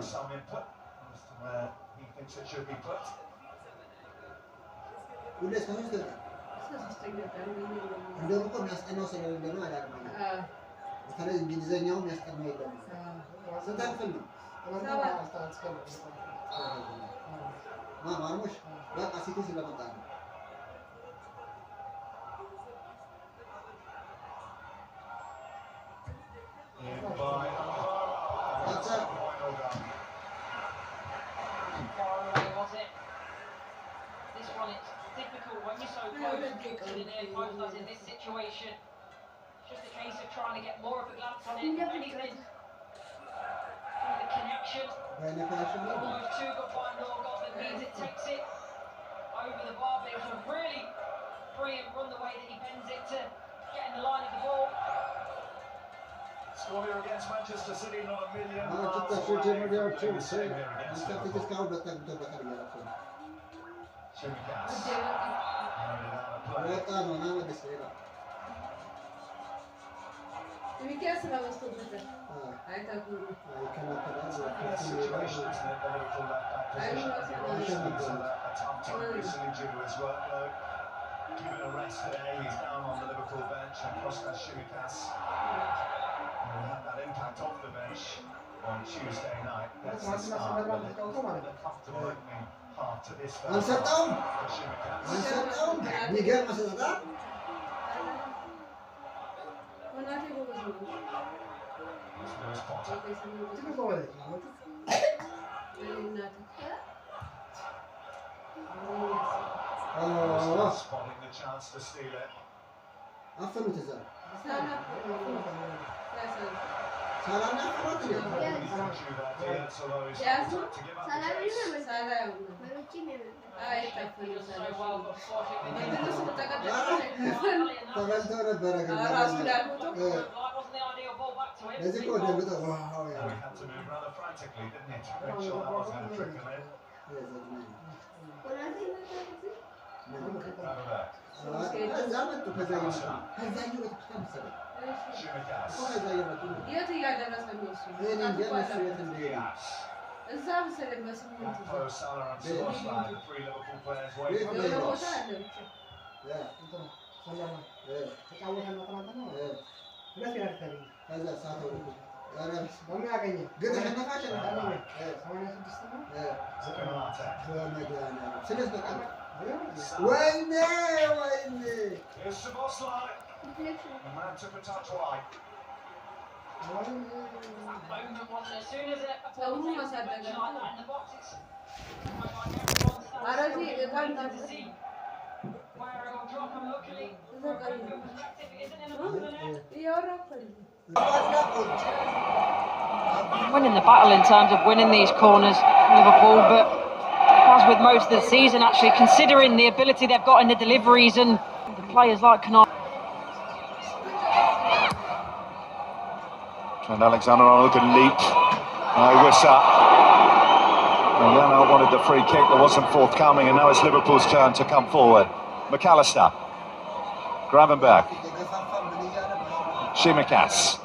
Some input as to where he thinks it should be put. In this situation, it's just a case of trying to get more of a glance on it than anything. The connection, almost too good by Norgov, that means it takes it over the bar, but it was a really brilliant run the way that he bends it to get in the line of the ball. Score here against Manchester City, not a million miles away. Given a rest today, he's down on the Liverpool bench, and Kostas Shimikas will have that impact off the bench on Tuesday night. That's the start of the comfortable opening half to this first half for Shimikas. Miguel masih tetap? Lewis Potter. Spotting the chance to steal it. Aferin Tezar. We had to move rather frantically, didn't it? To make sure that wasn't going to trickle in. Over there. Salah and Szoboszlai, the three Liverpool players waiting for the cross. Here's Szoboszlai. The man took a touch wide. Moment was as soon as a ball takes a touch like that in the box, it's to see where it will drop, and luckily, from a goal perspective, it isn't in the back of the net. Winning the battle in terms of winning these corners, Liverpool, but as with most of the season, actually considering the ability they've got in the deliveries and the players like Canard. And Alexander-Arnold could leap. Wissa. And Leno wanted the free kick that wasn't forthcoming, and now it's Liverpool's turn to come forward. McAllister. Gravenberg. Shimikas.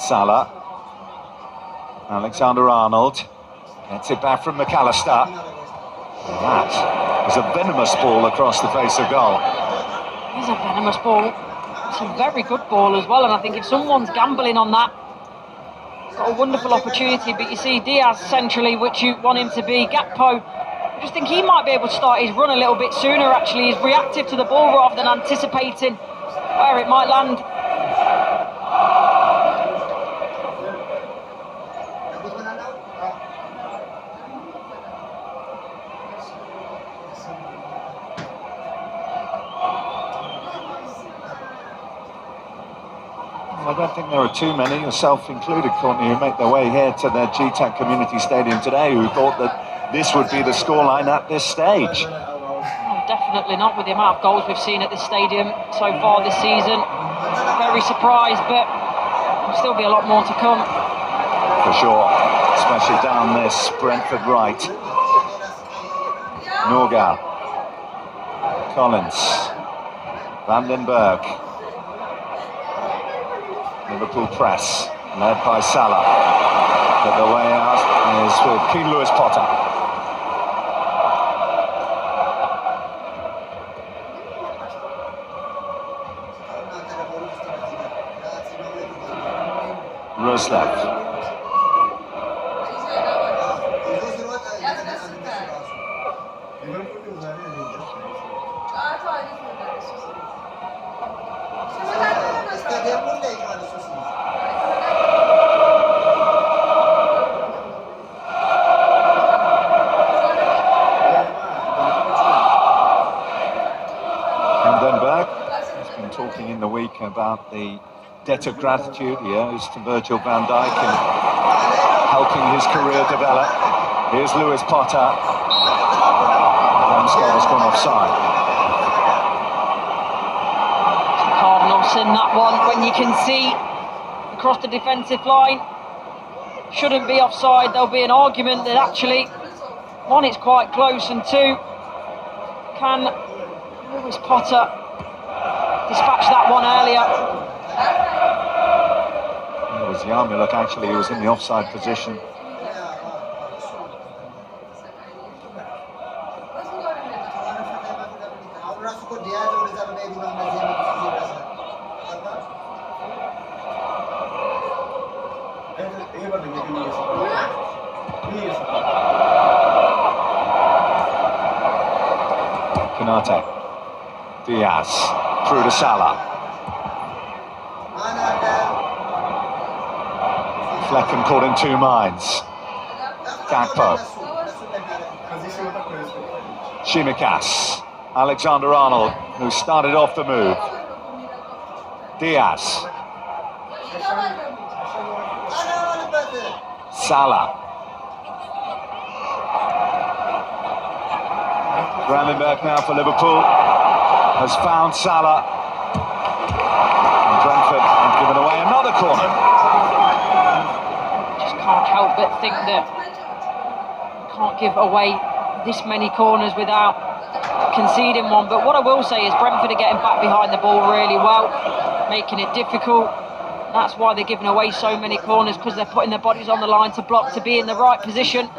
Salah. Alexander-Arnold gets it back from McAllister. That is a venomous ball across the face of goal. It is a venomous ball. It's a very good ball as well, and I think if someone's gambling on that, got a wonderful opportunity. But you see Diaz centrally, which you want him to be. Gakpo, I just think he might be able to start his run a little bit sooner. Actually, he's reactive to the ball rather than anticipating where it might land. I don't think there are too many, yourself included, Courtney, who make their way here to their GTAC Community Stadium today, who thought that this would be the scoreline at this stage. Oh, definitely not with the amount of goals we've seen at this stadium so far this season. Very surprised, but there'll still be a lot more to come. For sure, especially down this Brentford right. Norgard, Collins, Vandenberg. Liverpool press, led by Salah. But the way out is with King Lewis Potter. Roslev. Talking in the week about the debt of gratitude he owes to Virgil van Dijk and helping his career develop. Here's Lewis Potter. Ramsdale's gone offside. Cardinals in that one when you can see across the defensive line. Shouldn't be offside. There'll be an argument that actually, one, it's quite close, and two, can Lewis Potter dispatched that one earlier. It was Yarmulke actually who was in the offside position. Konate, Diaz. Through to Salah. Flecken caught in two minds. Gakpo. Shimikas. Alexander-Arnold, who started off the move. Diaz. Salah. Vandenberg now for Liverpool. Has found Salah. And Brentford have given away another corner. Just can't help but think that you can't give away this many corners without conceding one. But what I will say is Brentford are getting back behind the ball really well, making it difficult. That's why they're giving away so many corners, because they're putting their bodies on the line to block, to be in the right position.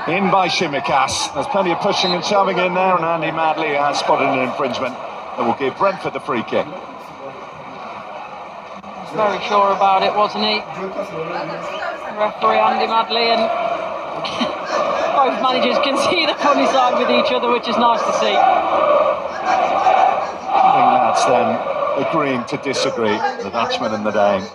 In by Shimikas. There's plenty of pushing and shoving in there, and Andy Madley has spotted an infringement that will give Brentford the free kick. Very sure about it, wasn't he? Referee Andy Madley, and both managers can see the funny side with each other, which is nice to see. I think that's them agreeing to disagree, the Dutchman and the Dane.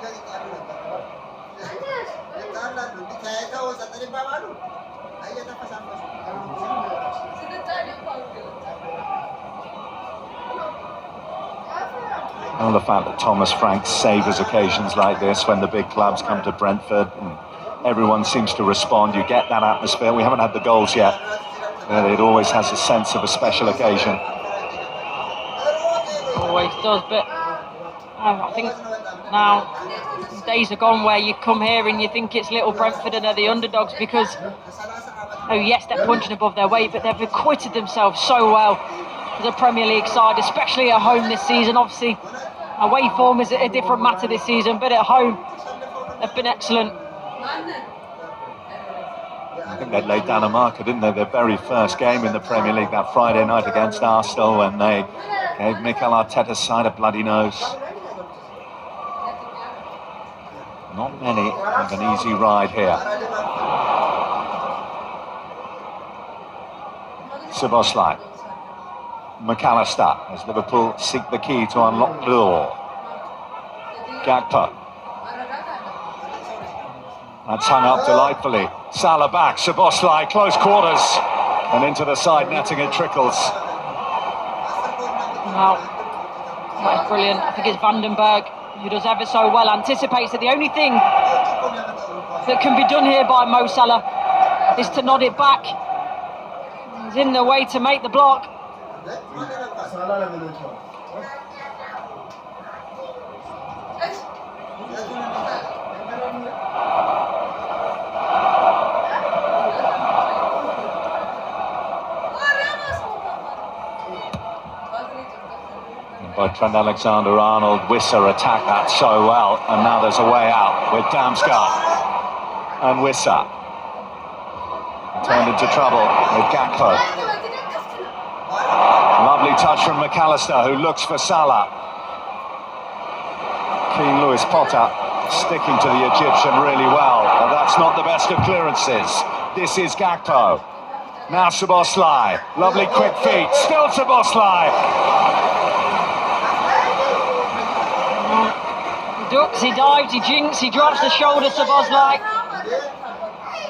And the fact that Thomas Frank savours occasions like this when the big clubs come to Brentford and everyone seems to respond. You get that atmosphere. We haven't had the goals yet, but it always has a sense of a special occasion. Always does, but I think Now, days are gone where you come here and you think it's little Brentford and they're the underdogs because, oh yes, they're punching above their weight, but they've acquitted themselves so well as a Premier League side, especially at home this season. Obviously, away form is a different matter this season, but at home, they've been excellent. I think they laid down a marker, didn't they? Their very first game in the Premier League that Friday night against Arsenal, when they gave Mikel Arteta's side a bloody nose. Not many have an easy ride here. Szoboszlai. McAllister as Liverpool seek the key to unlock the door. Gakpo. That's hung up delightfully. Salah back, Szoboszlai, close quarters. And into the side netting it trickles. Wow, that's brilliant. I think it's Vandenberg who does ever so well, anticipates that the only thing that can be done here by Mo Salah is to nod it back. He's in the way to make the block. By Trent Alexander-Arnold, Wissa attacked that so well, and now there's a way out with Damsgaard and Wissa. Turned into trouble with Gakpo. Lovely touch from McAllister, who looks for Salah. Keen Lewis Potter sticking to the Egyptian really well, but that's not the best of clearances. This is Gakpo. Now Szoboszlai, lovely quick feet, still Szoboszlai. He ducks, he dives, he jinks, he drops the shoulder, Szoboszlai.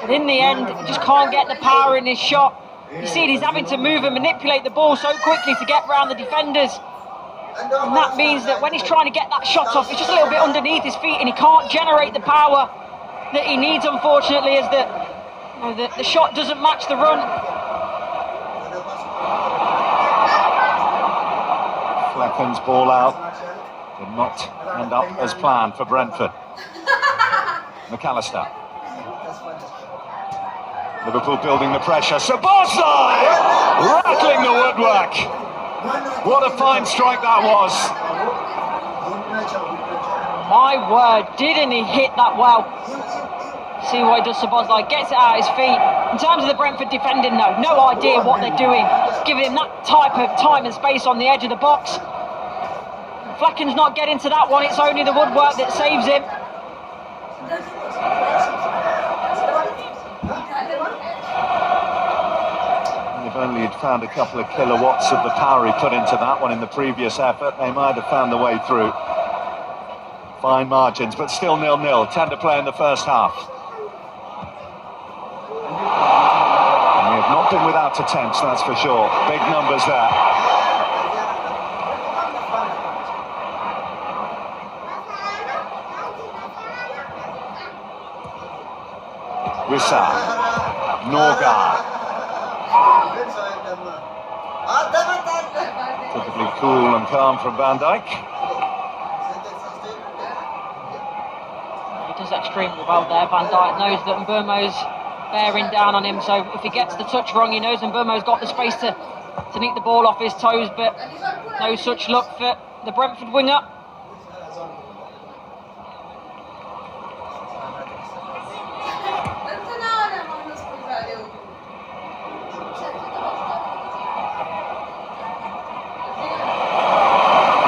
But in the end, he just can't get the power in his shot. You see, he's having to move and manipulate the ball so quickly to get round the defenders. And that means that when he's trying to get that shot off, it's just a little bit underneath his feet and he can't generate the power that he needs, unfortunately, as the shot doesn't match the run. Flecken's ball out. Did not end up as planned for Brentford. McAllister. Liverpool building the pressure. Szoboszlai! Rattling the woodwork. What a fine strike that was. My word, didn't he hit that well? See what he does, Szoboszlai. Gets it out of his feet. In terms of the Brentford defending, though, no idea what they're doing. Giving him that type of time and space on the edge of the box. Flecken's not getting to that one, it's only the woodwork that saves him. If only he'd found a couple of kilowatts of the power he put into that one in the previous effort, they might have found the way through. Fine margins, but still 0-0. 10 to play in the first half. And we have not been without attempts, that's for sure. Big numbers there. Wissa, Norgard. Typically cool and calm from Van Dijk. He does extremely well there. Van Dijk knows that Mbeumo's bearing down on him, so if he gets the touch wrong, he knows Mbeumo's got the space to nick the ball off his toes, but no such luck for the Brentford winger.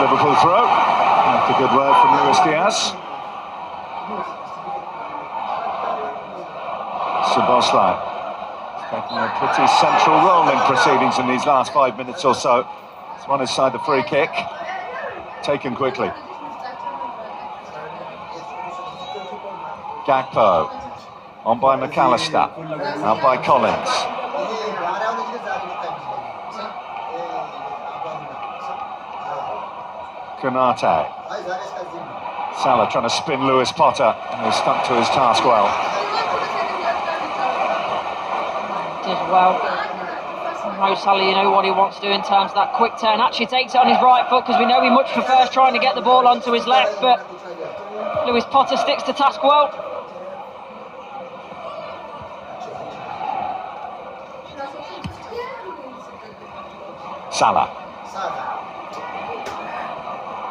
Liverpool throw. That's a good word from Luis Diaz. Szoboszlai taking a pretty central role in proceedings in these last 5 minutes or so. He's won his side the free kick. Taken quickly. Gakpo. On by McAllister. Out by Collins. Konate. Salah trying to spin Lewis Potter, and he's stuck to his task well. Does well. Mo Salah, you know what he wants to do in terms of that quick turn. Actually takes it on his right foot because we know he much prefers trying to get the ball onto his left, but Lewis Potter sticks to task well. Salah.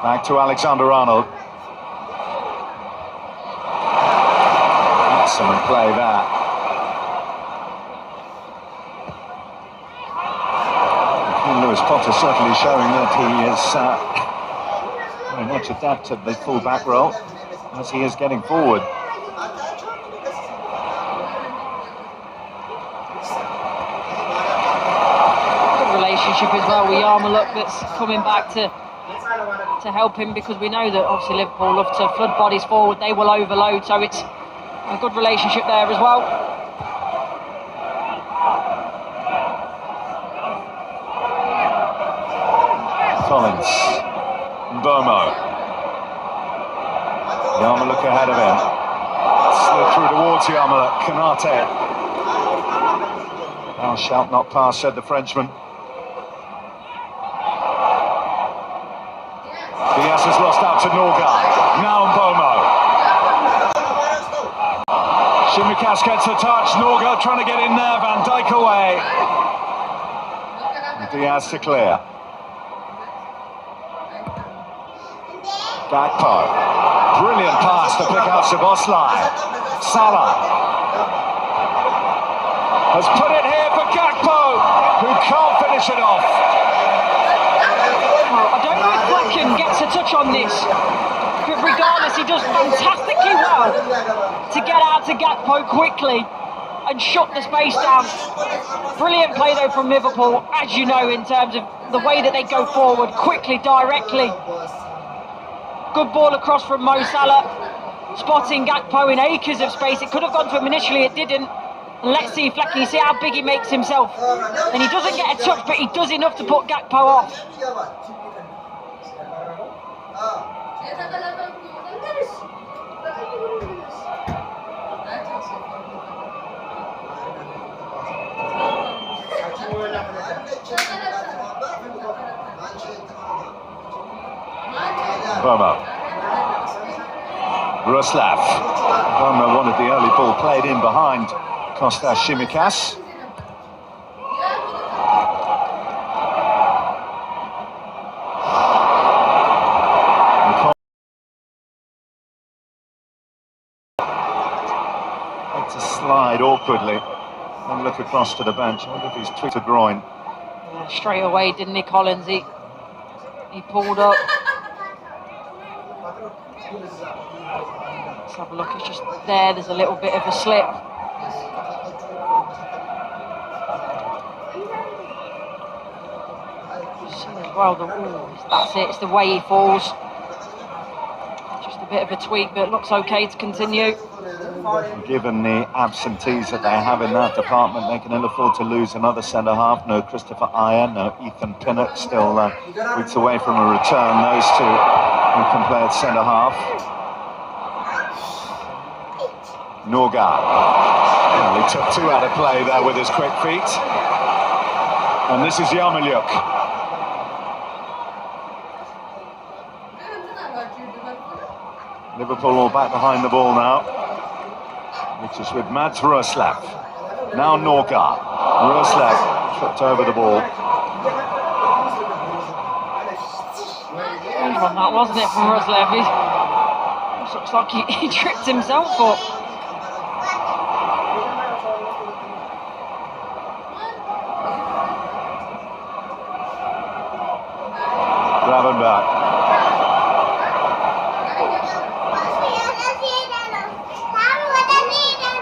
Back to Alexander-Arnold. Excellent play there. Lewis Potter certainly showing that he is very much adapted the full-back role as he is getting forward. Good relationship as well with Yarmulke that's coming back to help him, because we know that obviously Liverpool love to flood bodies forward, they will overload, so it's a good relationship there as well. Collins, Bournemouth. Yarmulke ahead of him. Slid through towards Yarmulke. Konate. Thou shalt not pass, said the Frenchman. Diaz has lost out to Norgard. Now Mbomo. Shimikas gets a touch. Norgard trying to get in there. Van Dijk away. And Diaz to clear. Gakpo. Brilliant pass to pick out Szoboszlai. Salah has put it here for Gakpo, who can't finish it off. I don't know if Blacken gets a touch on this, but regardless, he does fantastically well to get out to Gakpo quickly and shut the space down. Brilliant play though from Liverpool, as you know, in terms of the way that they go forward quickly, directly. Good ball across from Mo Salah, spotting Gakpo in acres of space. It could have gone to him initially, it didn't. And let's see if Fleck, you see how big he makes himself. And he doesn't get a touch, but he does enough to put Gakpo off. Bournemouth. Ruslav. Bournemouth wanted the early ball played in behind Kostas Tsimikas. To slide awkwardly and look across to the bench. I wonder if he's tweaked a groin. Yeah, straight away, didn't he, Collins? He pulled up. Let's have a look. It's just there. There's a little bit of a slip. See as well. That's it. It's the way he falls. Just a bit of a tweak, but it looks okay to continue. Given the absentees that they have in that department, they can ill afford to lose another centre-half. No Christopher Ayer, no Ethan Pinnock, still weeks away from a return. Those two who can play at centre-half. Norgard. Well, he took two out of play there with his quick feet. And this is Yarmulke. Liverpool all back behind the ball now, which is with Mats Ruslav. Now Norgard. Ruslav tripped over the ball. Well, that wasn't it from Ruslav. It looks like he tripped himself up. Gravenberch.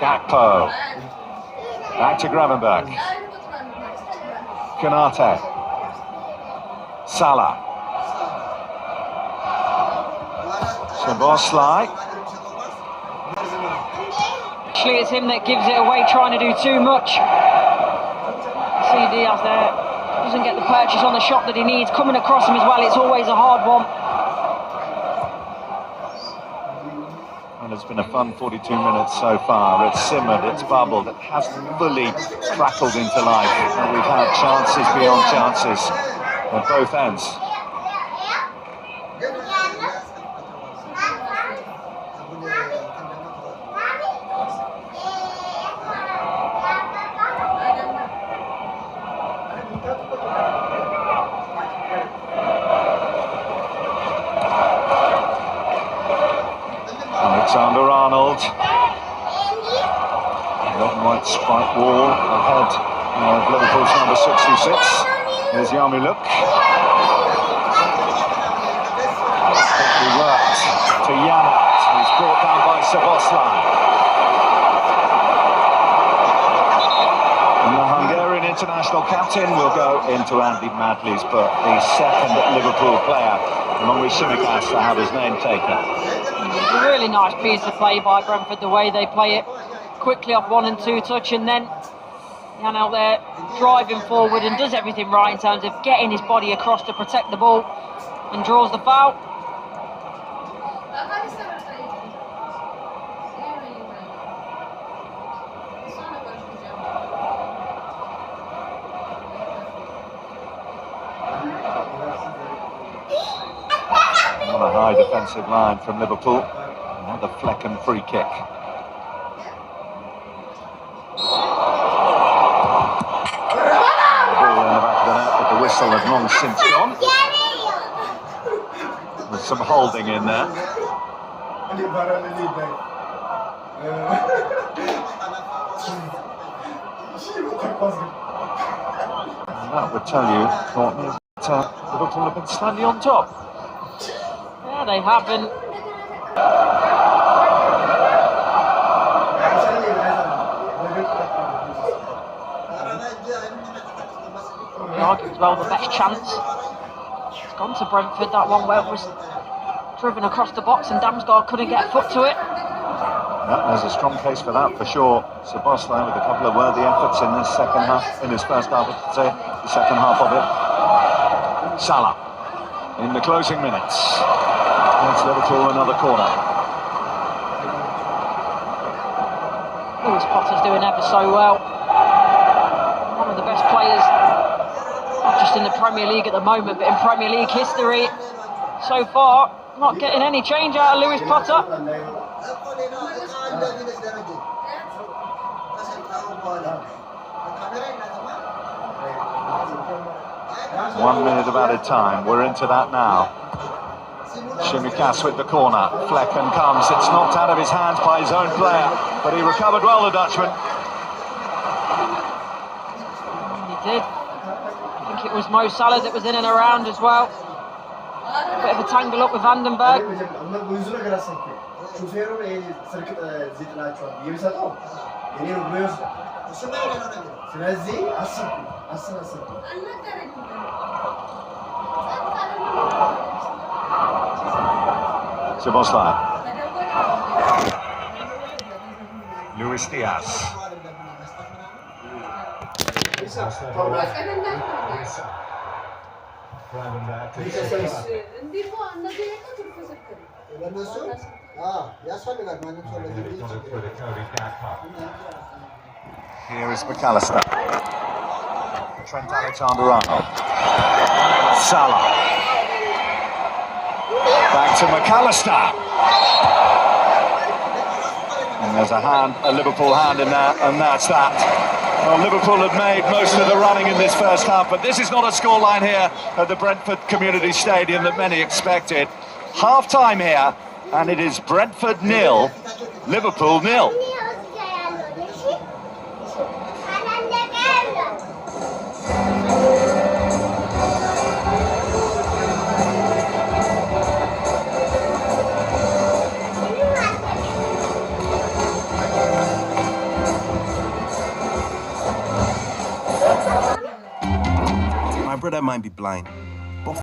Gakpo. Back to Gravenberch. Konate. Salah. Szoboszlai. Actually, it's him that gives it away, trying to do too much. See Diaz there. Doesn't get the purchase on the shot that he needs. Coming across him as well, it's always a hard one. And it's been a fun 42 minutes so far. It's simmered, it's bubbled, it hasn't fully crackled into life. And we've had chances beyond chances at both ends. That strike wall ahead of Liverpool's number 66. Here's Yarmouk. Quickly worked to Janat, who's brought down by Szoboszlai. And the Hungarian international captain will go into Andy Madley's book, the second Liverpool player among the Shimikas to have his name taken. A really nice piece of play by Brentford, the way they play it quickly off 1 and 2 touch, and then Jan out there driving forward and does everything right in terms of getting his body across to protect the ball and draws the foul. On a high defensive line from Liverpool. Another Flecken free kick. The ball in the back of the net, but the whistle had long since gone. There's some holding in there. And that would tell you, Courtney, that Liverpool have been slightly on top. Yeah, they haven't. Argues well the best chance. It's gone to Brentford, that one where it was driven across the box and Damsgaard couldn't get a foot to it. Yeah, there's a strong case for that for sure. Szoboszlai with a couple of worthy efforts in this second half, in his first half, I should say, the second half of it. Salah in the closing minutes. It's Liverpool another corner. Lewis Potter's doing ever so well. One of the best players, not just in the Premier League at the moment, but in Premier League history so far. Not getting any change out of Lewis Potter. 1 minute of added time. We're into that now. Shimikas with the corner. Flecken comes. It's knocked out of his hands by his own player, but he recovered well, the Dutchman. He did. I think it was Mo Salah that was in and around as well. A bit of a tangle up with Vandenberg. Szoboszlai. Luis Diaz. Here is McAllister. Trent Alexander-Arnold. Salah. Back to McAllister. And there's a Liverpool hand in there, and that's that. Well, Liverpool have made most of the running in this first half, but this is not a scoreline here at the Brentford Community Stadium that many expected. Half-time here, and it is Brentford 0, Liverpool 0. My brother might be blind,